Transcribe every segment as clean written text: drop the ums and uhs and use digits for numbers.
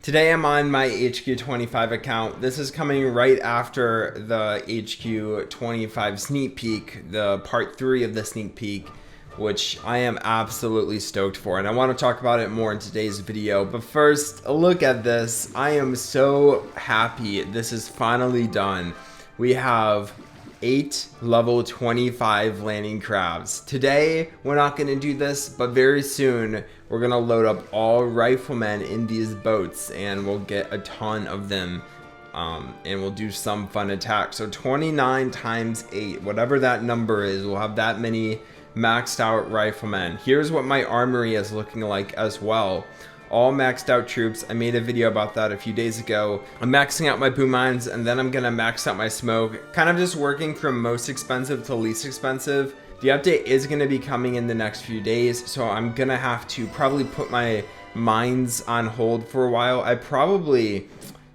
Today I'm on my HQ25 account. This is coming right after the HQ25 sneak peek, the part 3 of the sneak peek, which I am absolutely stoked for, and I want to talk about it more in today's video. But first, look at this. I am so happy this is finally done. We have 8 level 25 landing crabs. Today, we're not going to do this, but very soon, we're going to load up all riflemen in these boats, and we'll get a ton of them, and we'll do some fun attacks. So 29 times 8, whatever that number is, we'll have that many maxed out riflemen. Here's what my armory is looking like as well. All maxed out troops. I made a video about that a few days ago. I'm maxing out my boom mines, and then I'm gonna max out my smoke, kind of just working from most expensive to least expensive. The update is gonna be coming in the next few days, so I'm gonna have to probably put my mines on hold for a while. I probably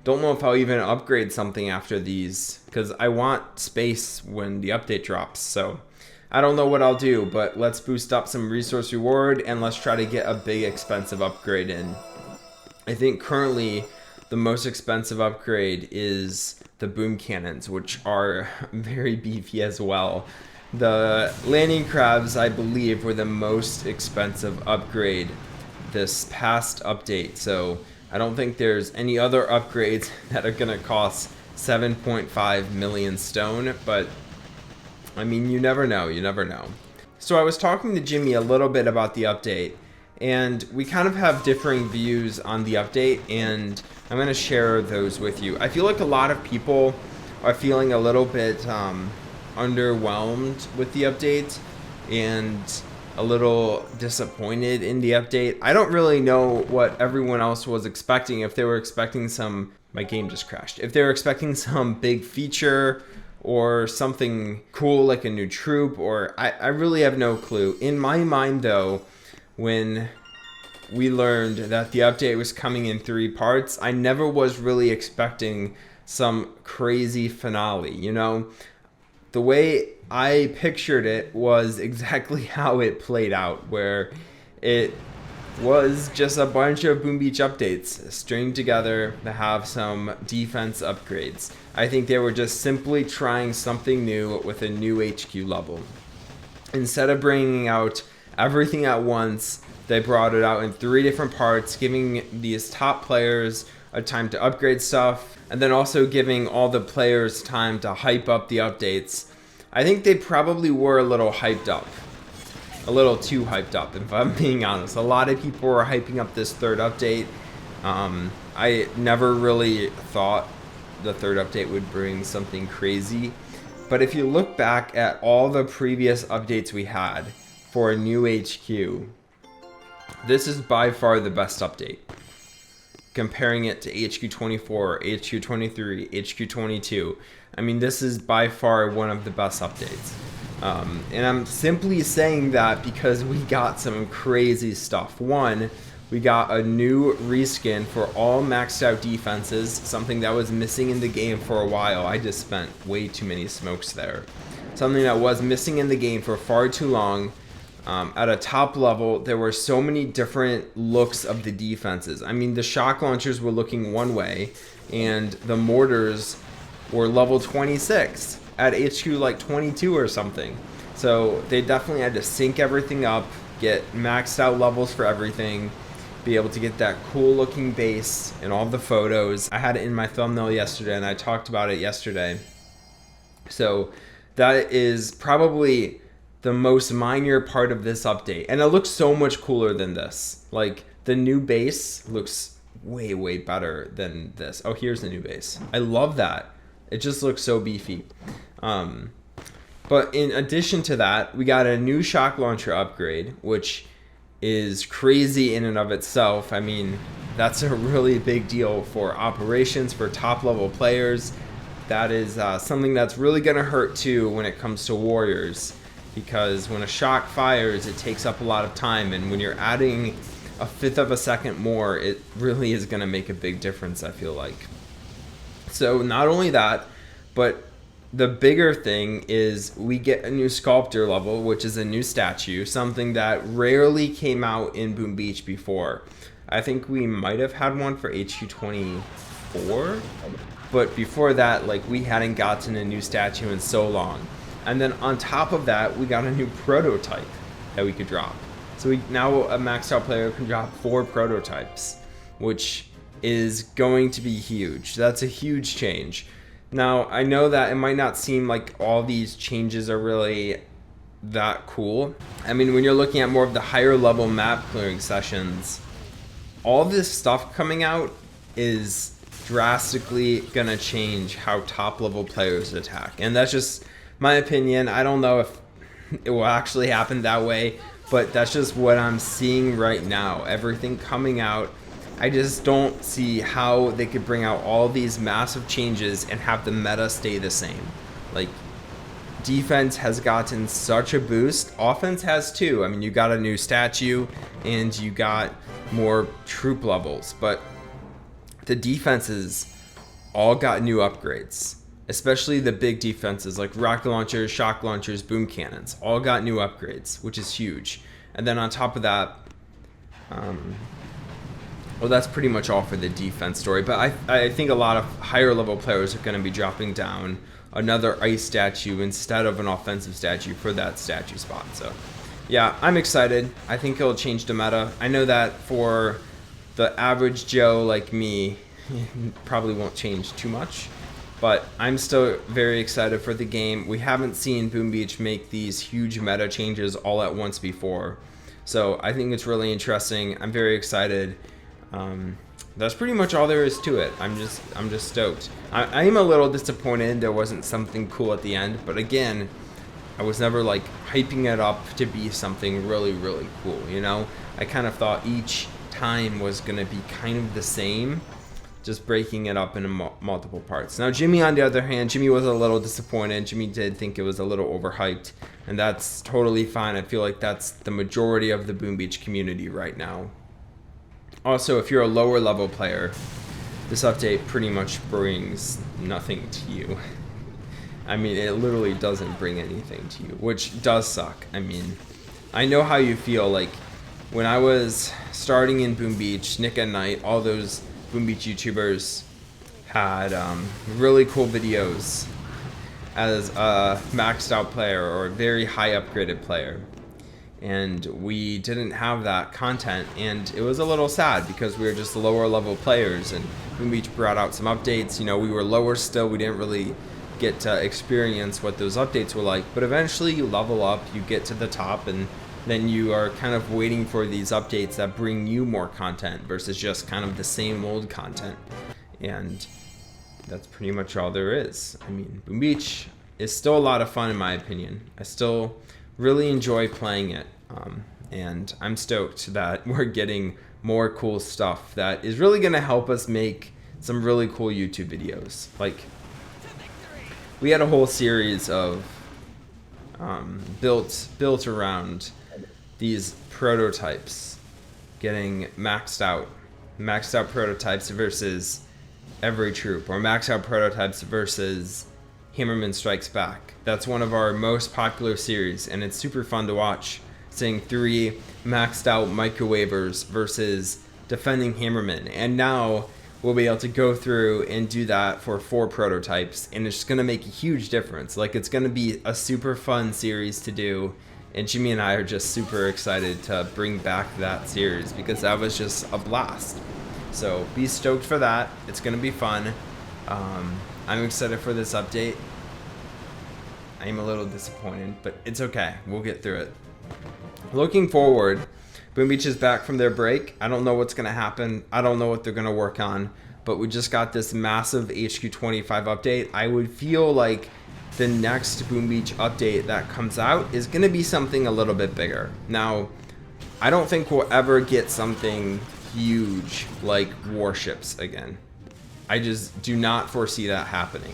don't know if I'll even upgrade something after these, because I want space when the update drops. So I don't know what I'll do, but let's boost up some resource reward and let's try to get a big expensive upgrade in. I think currently the most expensive upgrade is the boom cannons, which are very beefy as well. The landing crabs, I believe, were the most expensive upgrade this past update. So I don't think there's any other upgrades that are gonna cost 7.5 million stone, but I mean, you never know, you never know. So I was talking to Jimmy a little bit about the update, and we kind of have differing views on the update, and I'm going to share those with you. I feel like a lot of people are feeling a little bit underwhelmed with the update and a little disappointed in the update. I don't really know what everyone else was expecting. If they were expecting some, my game just crashed. If they were expecting some big feature or something cool like a new troop, or I really have no clue. In my mind though, when we learned that the update was coming in 3 parts, I never was really expecting some crazy finale, you know? The way I pictured it was exactly how it played out, where it was just a bunch of Boom Beach updates stringed together to have some defense upgrades. I think they were just simply trying something new with a new HQ level. Instead of bringing out everything at once, they brought it out in 3 different parts, giving these top players a time to upgrade stuff, and then also giving all the players time to hype up the updates. I think they probably were a little hyped up. A little too hyped up, if I'm being honest. A lot of people were hyping up this 3rd update. I never really thought the 3rd update would bring something crazy. But if you look back at all the previous updates we had for a new HQ, this is by far the best update. Comparing it to HQ24, HQ23, HQ22. I mean, this is by far one of the best updates. And I'm simply saying that because we got some crazy stuff. One, we got a new reskin for all maxed out defenses, something that was missing in the game for a while. I just spent way too many smokes there. Something that was missing in the game for far too long. At a top level, there were so many different looks of the defenses. I mean, the shock launchers were looking one way, and the mortars were level 26. At HQ like 22 or something. So they definitely had to sync everything up, get maxed out levels for everything, be able to get that cool looking base in all the photos. I had it in my thumbnail yesterday and I talked about it yesterday. So that is probably the most minor part of this update. And it looks so much cooler than this. Like, the new base looks way, way better than this. Oh, here's the new base. I love that. It just looks so beefy. But in addition to that, we got a new shock launcher upgrade, which is crazy in and of itself. I mean, that's a really big deal for operations, for top level players. That is something that's really gonna hurt too when it comes to warriors, because when a shock fires, it takes up a lot of time, and when you're adding a 1/5 of a second more, it really is gonna make a big difference, I feel like. So not only that, but the bigger thing is we get a new sculptor level, which is a new statue, something that rarely came out in Boom Beach before. I think we might have had one for HQ24, but before that, like, we hadn't gotten a new statue in so long. And then on top of that, we got a new prototype that we could drop. So now a maxed out player can drop 4 prototypes, which is going to be huge. That's a huge change. Now, I know that it might not seem like all these changes are really that cool. I mean, when you're looking at more of the higher level map clearing sessions, all this stuff coming out is drastically gonna change how top level players attack. And that's just my opinion. I don't know if it will actually happen that way, but that's just what I'm seeing right now. Everything coming out, I just don't see how they could bring out all these massive changes and have the meta stay the same. Like, defense has gotten such a boost. Offense has too. I mean, you got a new statue and you got more troop levels, but the defenses all got new upgrades. Especially the big defenses like rocket launchers, shock launchers, boom cannons, all got new upgrades, which is huge. And then on top of that, well, that's pretty much all for the defense story. But I think a lot of higher level players are going to be dropping down another ice statue instead of an offensive statue for that statue spot. So yeah, I'm excited. I think it'll change the meta. I know that for the average Joe like me, it probably won't change too much. But I'm still very excited for the game. We haven't seen Boom Beach make these huge meta changes all at once before. So I think it's really interesting. I'm very excited. That's pretty much all there is to it. I'm just stoked. I am a little disappointed there wasn't something cool at the end. But again, I was never like hyping it up to be something really, really cool, you know? I kind of thought each time was going to be kind of the same, just breaking it up into multiple parts. Now, Jimmy, on the other hand, Jimmy was a little disappointed. Jimmy did think it was a little overhyped, and that's totally fine. I feel like that's the majority of the Boom Beach community right now. Also, if you're a lower level player, this update pretty much brings nothing to you. I mean, it literally doesn't bring anything to you, which does suck. I mean, I know how you feel. Like, when I was starting in Boom Beach, Nick and Knight, all those Boom Beach YouTubers had really cool videos as a maxed out player or a very high upgraded player, and we didn't have that content, and it was a little sad because we were just lower level players, and Boom Beach brought out some updates. You know, we were lower still. We didn't really get to experience what those updates were like, but eventually you level up, you get to the top, and then you are kind of waiting for these updates that bring you more content versus just kind of the same old content. And that's pretty much all there is. I mean, Boom Beach is still a lot of fun in my opinion. I still really enjoy playing it. And I'm stoked that we're getting more cool stuff that is really going to help us make some really cool YouTube videos. Like, we had a whole series of built around these prototypes getting maxed out prototypes versus every troop, or maxed out prototypes versus Hammerman Strikes Back. That's one of our most popular series, and it's super fun to watch, seeing 3 maxed out microwavers versus defending Hammerman. And now we'll be able to go through and do that for 4 prototypes, and it's going to make a huge difference. Like, it's going to be a super fun series to do. And Jimmy and I are just super excited to bring back that series because that was just a blast. So be stoked for that. It's going to be fun. I'm excited for this update. I am a little disappointed, but it's okay. We'll get through it. Looking forward, Boom Beach is back from their break. I don't know what's going to happen. I don't know what they're going to work on, but we just got this massive HQ25 update. I would feel like the next Boom Beach update that comes out is going to be something a little bit bigger. Now, I don't think we'll ever get something huge like warships again. I just do not foresee that happening.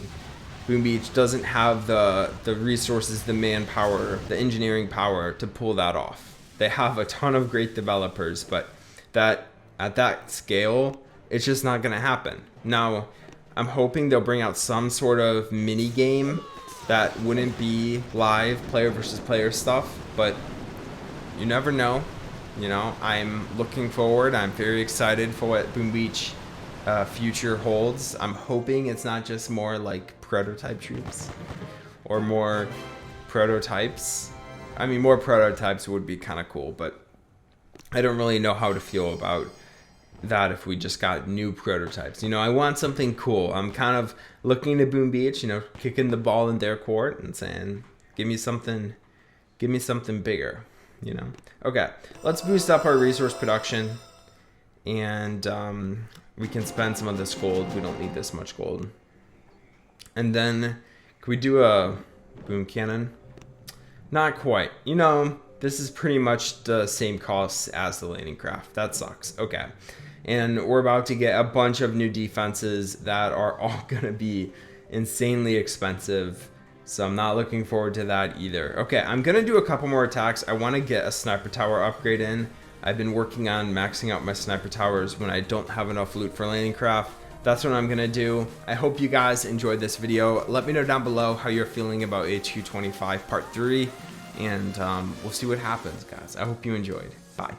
Boom Beach doesn't have the resources, the manpower, the engineering power to pull that off. They have a ton of great developers, but that at that scale, it's just not going to happen. Now, I'm hoping they'll bring out some sort of mini game that wouldn't be live player versus player stuff, but you never know. You know, I'm looking forward. I'm very excited for what Boom Beach future holds. I'm hoping it's not just more like prototype troops or more prototypes. I mean, more prototypes would be kind of cool, but I don't really know how to feel about that if we just got new prototypes. You know, I want something cool. I'm kind of looking at Boom Beach, you know, kicking the ball in their court and saying, give me something bigger, you know. Okay, let's boost up our resource production, and we can spend some of this gold. We don't need this much gold. And then, can we do a boom cannon? Not quite. You know, this is pretty much the same cost as the landing craft. That sucks. Okay. And we're about to get a bunch of new defenses that are all gonna be insanely expensive. So I'm not looking forward to that either. Okay, I'm gonna do a couple more attacks. I wanna get a sniper tower upgrade in. I've been working on maxing out my sniper towers when I don't have enough loot for landing craft. That's what I'm gonna do. I hope you guys enjoyed this video. Let me know down below how you're feeling about HQ 25 Part 3, and we'll see what happens, guys. I hope you enjoyed. Bye.